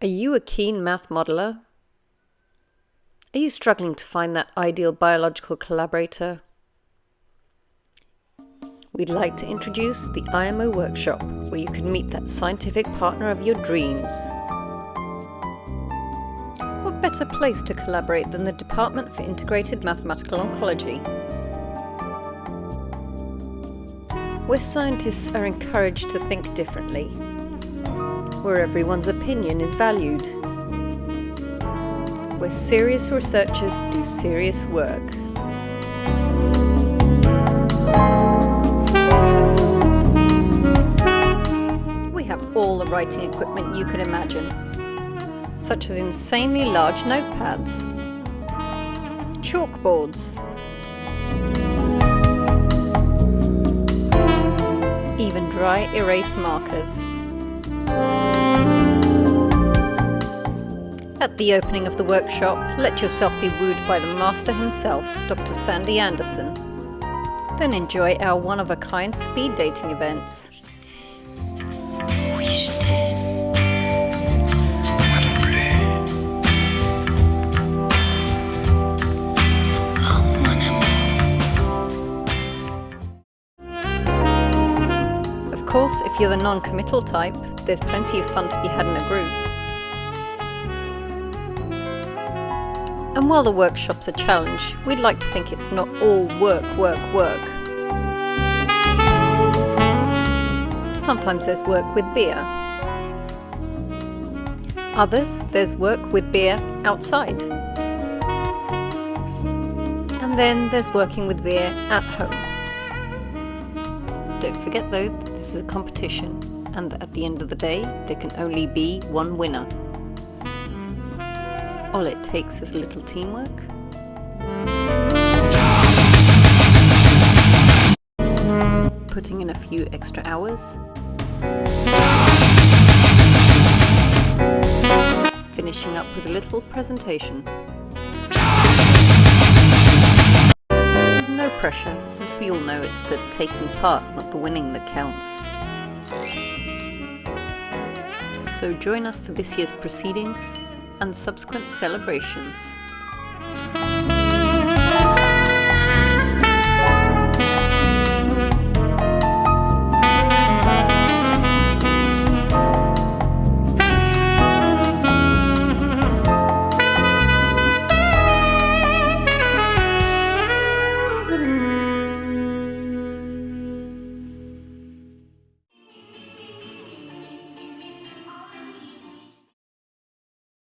Are you a keen math modeler? Are you struggling to find that ideal biological collaborator? We'd like to introduce the IMO workshop, where you can meet that scientific partner of your dreams. What better place to collaborate than the Department for Integrated Mathematical Oncology, where scientists are encouraged to think differently, where everyone's opinion is valued, where serious researchers do serious work. We have all the writing equipment you can imagine, such as insanely large notepads, chalkboards, even dry erase markers. At the opening of the workshop, let yourself be wooed by the master himself, Dr. Sandy Anderson. Then enjoy our one-of-a-kind speed dating events. Of course, if you're the non-committal type, there's plenty of fun to be had in a group. And while the workshop's a challenge, we'd like to think it's not all work, work, work. Sometimes there's work with beer. Others, there's work with beer outside. And then there's working with beer at home. Don't forget though, that this is a competition, and that at the end of the day, there can only be one winner. All it takes is a little teamwork. Putting in a few extra hours. Finishing up with a little presentation. No pressure, since we all know it's the taking part, not the winning, that counts. So join us for this year's proceedings and subsequent celebrations.